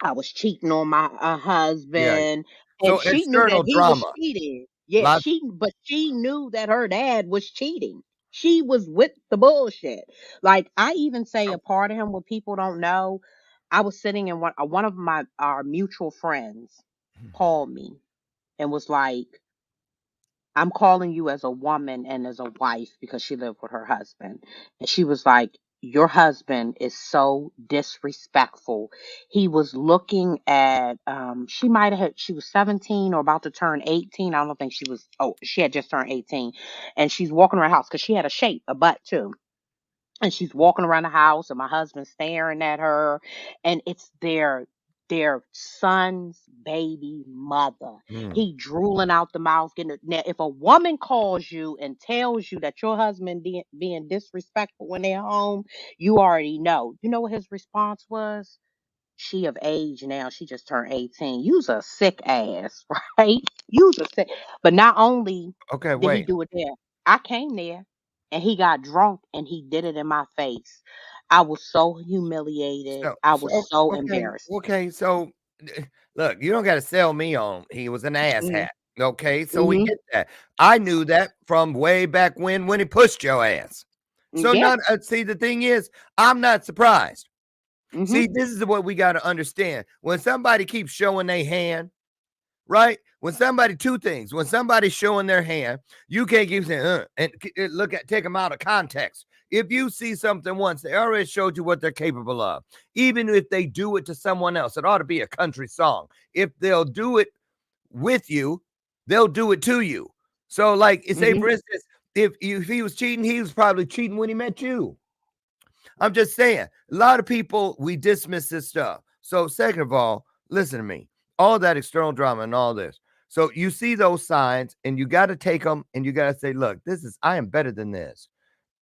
I was cheating on my Yeah. husband, and So she knew that external he was drama. cheating. Yeah, Lots. but she knew that her dad was cheating. She was with the bullshit. Like, I even say a part of him what people don't know. I was sitting in one of my our mutual friends called me and was like, I'm calling you as a woman and as a wife because she lived with her husband. And she was like, your husband is so disrespectful. He was looking at, she might have, she was 17 or about to turn 18. I don't think she was, oh, she had just turned 18. And she's walking around her house because she had a butt too, and she's walking around the house and my husband's staring at her, and it's their son's baby mother. Mm. He drooling out the mouth, getting it. Now, if a woman calls you and tells you that your husband being disrespectful when they're home, you already know. You know what his response was? She of age now. She just turned 18. You's a sick ass, right? You's a sick. But not only Okay, did he wait. do it there, I came there and he got drunk and he did it in my face. I was so humiliated. I was so Okay, embarrassed. okay. So look, you don't got to sell me on he was an ass Mm-hmm. hat. Okay, so we Mm-hmm. get that. I knew that from way back when he pushed your ass. So Yeah. not see the thing is, I'm not surprised. Mm-hmm. See, this is what we got to understand. When somebody keeps showing their hand, right? When somebody, two things. When somebody's showing their hand, you can't keep saying, and take them out of context. If you see something once, they already showed you what they're capable of. Even if they do it to someone else, it ought to be a country song. If they'll do it with you, they'll do it to you. So, like, say Mm-hmm. for instance, if he was cheating, he was probably cheating when he met you. I'm just saying, a lot of people, we dismiss this stuff. So, second of all, listen to me. All that external drama and all this. So, you see those signs and you got to take them and you got to say, look, I am better than this.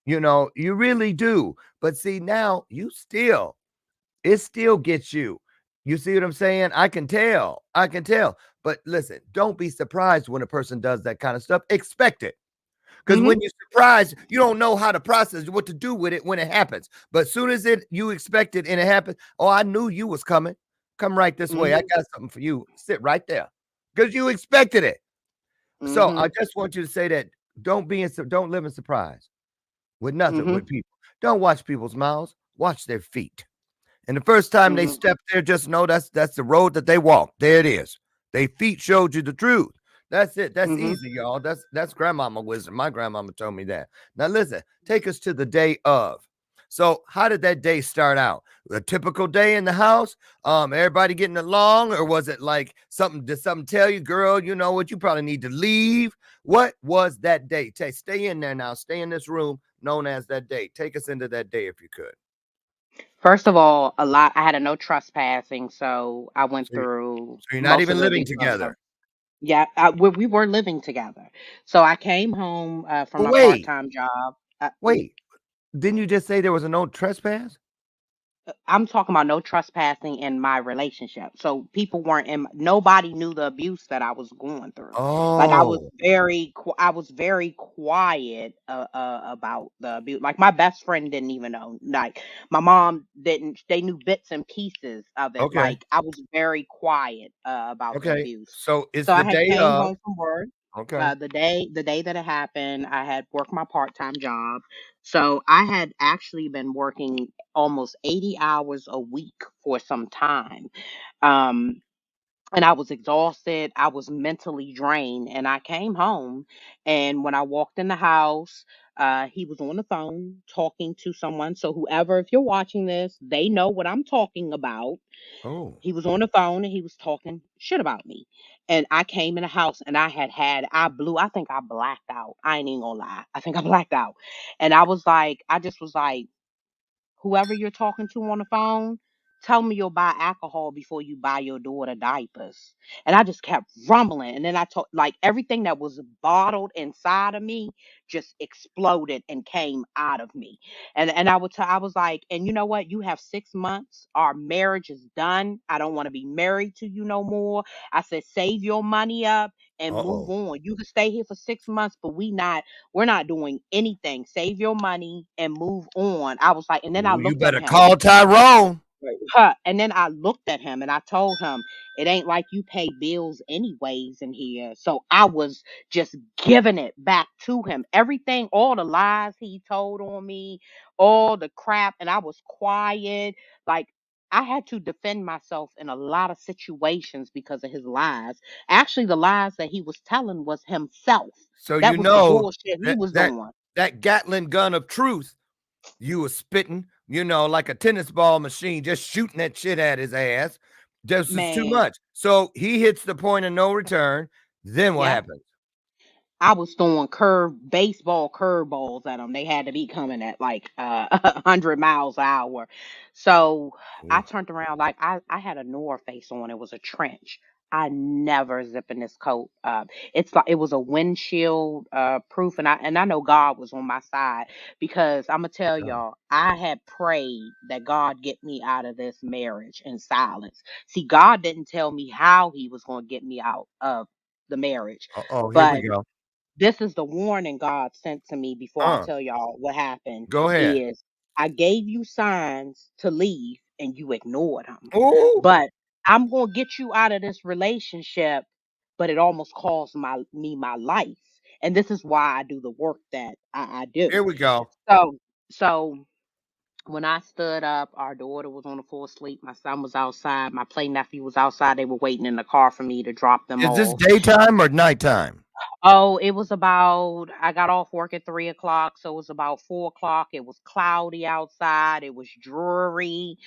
You really do. But see, now it still gets you. You see what I'm saying? I can tell. I can tell. But listen, don't be surprised when a person does that kind of stuff. Expect it. Because Mm-hmm. when you're surprised, you don't know how to process what to do with it when it happens. But as soon as you expect it and it happens, oh, I knew you was coming. Come right this way. I Mm-hmm. got something for you. Sit right there. Because you expected it. So Mm-hmm. I just want you to say that don't live in surprise with nothing Mm-hmm. with people. Don't watch people's mouths. Watch their feet. And the first time they Mm-hmm. step there, just know that's the road that they walk. There it is. They feet showed you the truth. That's it. That's Mm-hmm. easy, y'all. That's grandmama wisdom. My grandmama told me that. Now listen, take us to the day of. So how did that day start out? A typical day in the house? Everybody getting along, or was it like did something tell you, girl, you know what, you probably need to leave? What was that day? Stay in there now. Stay in this room known as that day. Take us into that day if you could. First of all, I had a no trespassing, so I went So, through so you're not most of even the living legal stuff. together. Yeah, we were living together. So I came home from But my wait, part-time job. wait. Didn't you just say there was a no trespass? I'm talking about no trespassing in my relationship. So people weren't nobody knew the abuse that I was going through. Like, Oh, I was very quiet about the abuse. Like, my best friend didn't even know. Like, my mom didn't. They knew bits and pieces of it. okay. Like, I was very quiet about the Okay. abuse. So it's So I the had day came of. home from work. Okay. The day that it happened, I had worked my part-time job. So I had actually been working almost 80 hours a week for some time. Um, and I was exhausted. I was mentally drained. And I came home, and when I walked in the house, he was on the phone talking to someone. So whoever, if you're watching this, they know what I'm talking about. Oh, He was on the phone and he was talking shit about me. And I came in the house and I think I blacked out. I ain't even gonna lie. I think I blacked out. And I just was like, whoever you're talking to on the phone, tell me you'll buy alcohol before you buy your daughter diapers. And I just kept rumbling. And then I told, like, everything that was bottled inside of me just exploded and came out of me. And I was like, and you know what? You have 6 months. Our marriage is done. I don't want to be married to you no more. I said, save your money up and move Uh-oh. on. You can stay here for 6 months, but we're not doing anything. Save your money and move on. I was like, and then I Ooh, you looked at better him. call Tyrone. Huh. And then I looked at him and I told him, it ain't like you pay bills anyways in here. So I was just giving it back to him. Everything, all the lies he told on me, all the crap, and I was quiet. Like, I had to defend myself in a lot of situations because of his lies. Actually, the lies that he was telling was himself. So That you was the know bullshit he that was that doing. that Gatling gun of truth, you were spitting, like a tennis ball machine, just shooting that shit at his ass. This is too Man, much. So he hits the point of no return. Then what yeah. happens? I was throwing baseball curveballs at them. They had to be coming at like 100 miles an hour. So I Ooh. turned around like I had a North face on. It was a trench. I never zipping this coat up. It's like it was a windshield proof, and I know God was on my side because I'm gonna tell God. y'all I had prayed that God get me out of this marriage in silence. See, God didn't tell me how He was gonna get me out of the marriage, Uh-oh, here we but go. this is the warning God sent to me before I Uh, tell y'all what happened go ahead. is I gave you signs to leave and you ignored them. Ooh, But I'm going to get you out of this relationship, but it almost cost me my life. And this is why I do the work that I do. here we go. So when I stood up, our daughter was on the floor asleep. My son was outside. My play nephew was outside. They were waiting in the car for me to drop them Is this off. daytime or nighttime? Oh, it was about, I got off work at 3 o'clock, so it was about 4 o'clock. It was cloudy outside. It was dreary.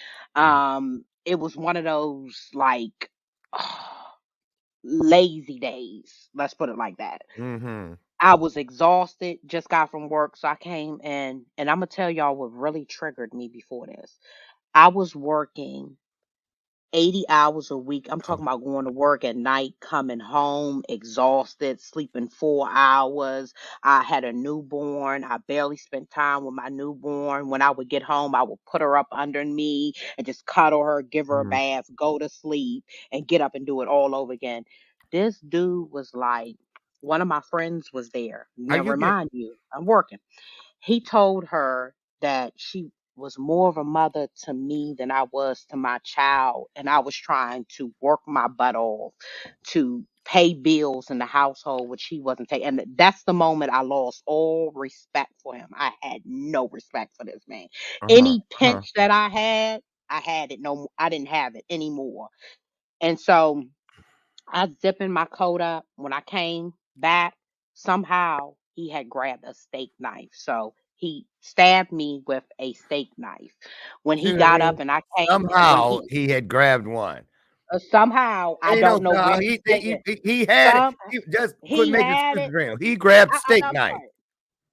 It was one of those like lazy days. Let's put it like that. Mm-hmm. I was exhausted, just got from work, so I came in, and I'm gonna tell y'all what really triggered me before this. I was working 80 hours a week. I'm Oh, talking about going to work at night, coming home exhausted, sleeping 4 hours. I had a newborn. I barely spent time with my newborn. When I would get home, I would put her up under me and just cuddle her, give her a mhm. bath, go to sleep, and get up and do it all over again. This dude was like, one of my friends was there. How Now, you get remind you, I'm working. He told her that she was more of a mother to me than I was to my child. And I was trying to work my butt off to pay bills in the household, which he wasn't taking. And that's the moment I lost all respect for him. I had no respect for this man. uh-huh, Any uh-huh. pinch that I had it no, I didn't have it anymore. And so I was zipping my coat up. When I came back, somehow he had grabbed a steak knife. So he stabbed me with a steak knife. When See he what I got mean? up and I came, when Somehow he he had grabbed one. somehow, I Ain't no don't know how where he said it. he had it. Some He just quit he making had excuses it. for him. He grabbed steak I'm knife. sorry.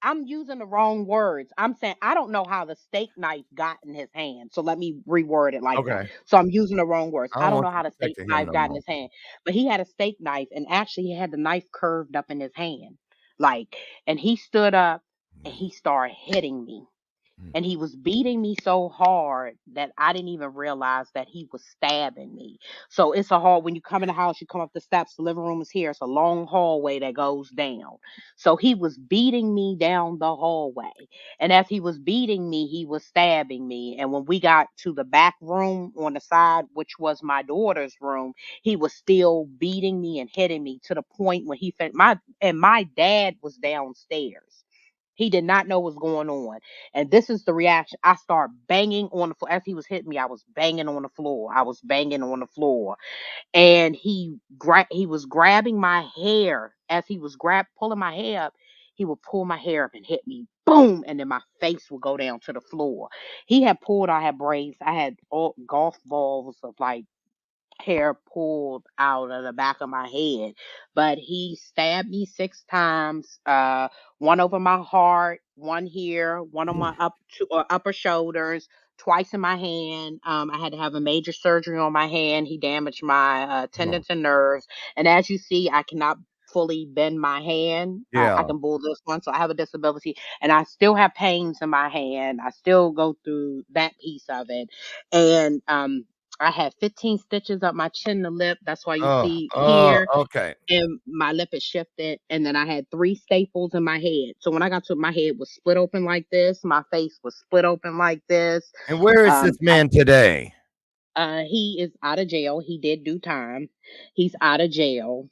I'm using the wrong words. I'm saying I don't know how the steak knife got in his hand. So let me reword it like that. Okay. So I'm using the wrong words. I I don't don't want know you how the steak protecting him knife no got in more. his hand, but he had a steak knife and actually he had the knife curved up in his hand. Like, and he stood up and Mm, he started hitting me. mm. And he was beating me so hard that I didn't even realize that he was stabbing me. So it's a hard when you come in the house, you come up the steps, the living room is here. It's a long hallway that goes down. So he was beating me down the hallway. And as he was beating me, he was stabbing me. And when we got to the back room on the side, which was my daughter's room, he was still beating me and hitting me to the point when my dad was downstairs. He did not know what was going on. And this is the reaction. I start banging on the floor. As he was hitting me, I was banging on the floor. I was banging on the floor. And he was grabbing my hair. As he was pulling my hair up, he would pull my hair up and hit me. Boom. And then my face would go down to the floor. I had braids. I had all golf balls of like hair pulled out of the back of my head. But he stabbed me 6 times, one over my heart, one here, one on my upper shoulders, twice in my hand. I had to have a major surgery on my hand. He damaged my Oh, tendons and nerves. And as you see, I cannot fully bend my hand. I yeah. can pull this one, so I have a disability, and I still have pains in my hand. I still go through that piece of it, and I had 15 stitches up my chin to lip. That's why you see Oh, here, okay. and my lip is shifted. And then I had 3 staples in my head. So when I got to my head was split open like this. My face was split open like this. And where is this man today? He is out of jail. He did do time. He's out of jail.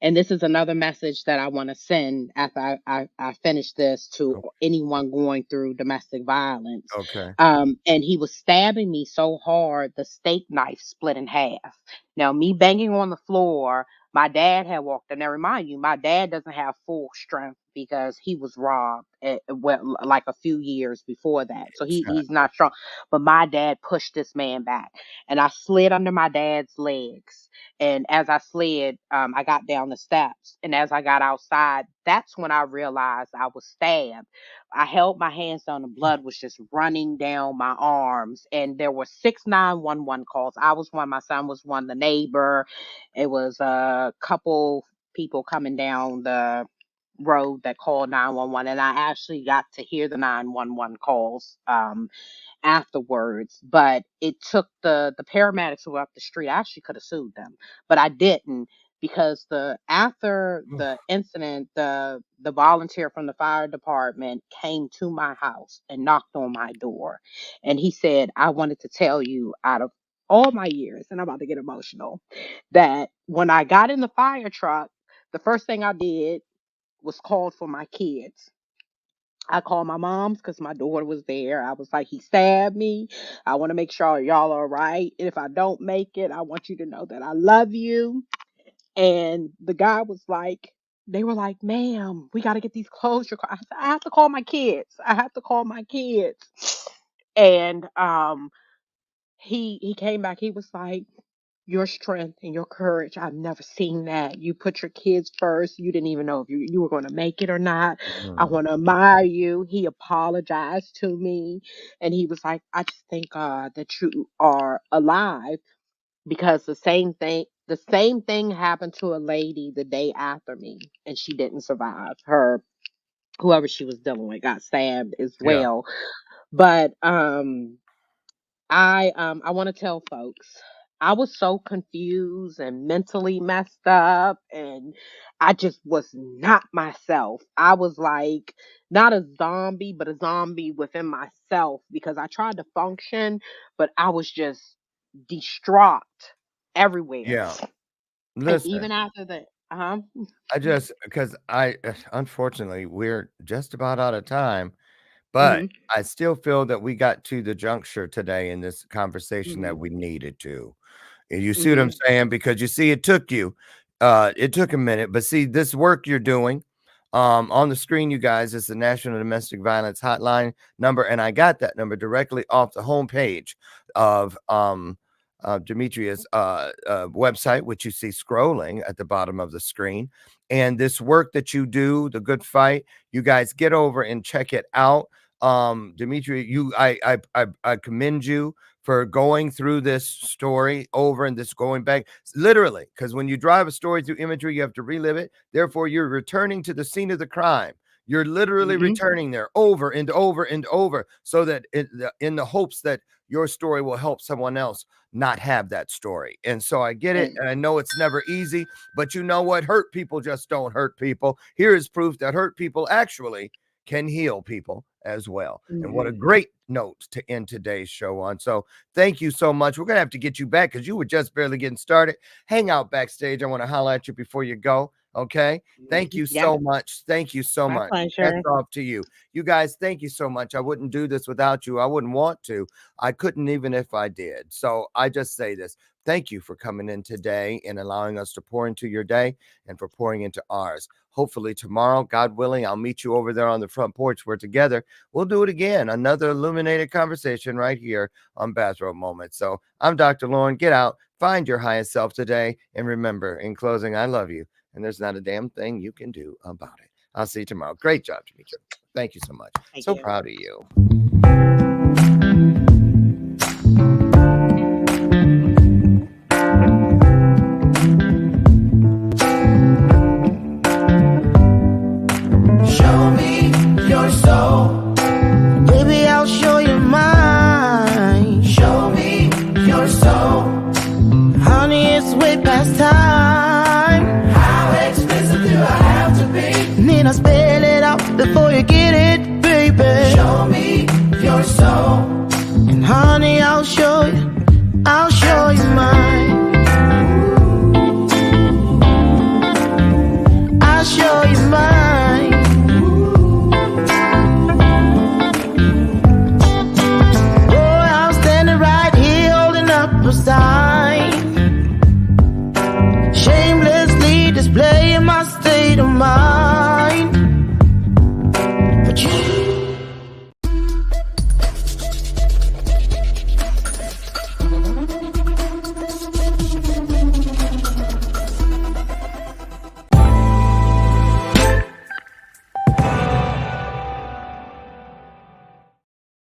And this is another message that I want to send after I finish this to anyone going through domestic violence. Okay. And he was stabbing me so hard, the steak knife split in half. Now, me banging on the floor, my dad had walked in. Now, remind you, my dad doesn't have full strength because he was robbed like a few years before that. So he's not strong. But my dad pushed this man back, and I slid under my dad's legs. And as I slid, I got down the steps. And as I got outside, that's when I realized I was stabbed. I held my hands down, the blood was just running down my arms. And there were 6 911 calls. I was one, my son was one, the neighbor. It was a couple people coming down the road that called 911. And I actually got to hear the 911 calls afterwards, but it took the paramedics who were up the street. I actually could have sued them, but I didn't, because after the incident, the volunteer from the fire department came to my house and knocked on my door, and he said, I wanted to tell you, out of all my years, and I'm about to get emotional, that when I got in the fire truck, the first thing I did was called for my kids. I called my mom's because my daughter was there. I was like, he stabbed me. I want to make sure y'all are right. And if I don't make it, I want you to know that I love you. And the guy was like, they were like, ma'am, we got to get these clothes. I said, I have to call my kids. I have to call my kids. And he came back. He was like, your strength and your courage, I've never seen that. You put your kids first. You didn't even know if you were going to make it or not. I want to admire you. He apologized to me, and he was like, I just thank God that you are alive, because the same thing happened to a lady the day after me, and she didn't survive. Whoever she was dealing with got stabbed as Yeah. well. But I want to tell folks, I was so confused and mentally messed up, and I just was not myself. I was like not a zombie, but a zombie within myself, because I tried to function, but I was just distraught everywhere. Yeah. And Listen, even after the because unfortunately, we're just about out of time, but I still feel that we got to the juncture today in this conversation that we needed to. And you see what I'm saying? Because you see, it took a minute, but see, this work you're doing on the screen, you guys, is the National Domestic Violence Hotline number. And I got that number directly off the homepage of Demetria's website, which you see scrolling at the bottom of the screen. And this work that you do, the Good Fight, you guys get over and check it out. Demetria, I commend you for going through this story over and this going back, literally, because when you drive a story through imagery, you have to relive it. Therefore, you're returning to the scene of the crime. You're literally returning there over and over and over, so that in the hopes that your story will help someone else not have that story. And so I get it. And I know it's never easy, but you know what? Hurt people just don't hurt people. Here is proof that hurt people actually can heal people as well. And what a great note to end today's show on. So thank you so much. We're going to have to get you back because you were just barely getting started. Hang out backstage. I want to holler at you before you go. Okay. Thank you so much. Thank you so much. That's off to you. You guys, thank you so much. I wouldn't do this without you. I wouldn't want to. I couldn't even if I did. So I just say this. Thank you for coming in today and allowing us to pour into your day and for pouring into ours. Hopefully tomorrow, God willing, I'll meet you over there on the front porch. We're together. We'll do it again. Another illuminated conversation right here on Bathrobe Moments. So I'm Dr. Lauren. Get out, find your highest self today. And remember, in closing, I love you. And there's not a damn thing you can do about it. I'll see you tomorrow. Great job, Demetria. Thank you so much. Thank you. Proud of you. Show me your soul. Baby, I'll show you mine. Show me your soul. way past time. How expensive do I have to be? Need I spell it out before you get it, baby? Show me your soul, and honey, I'll show you. I'll show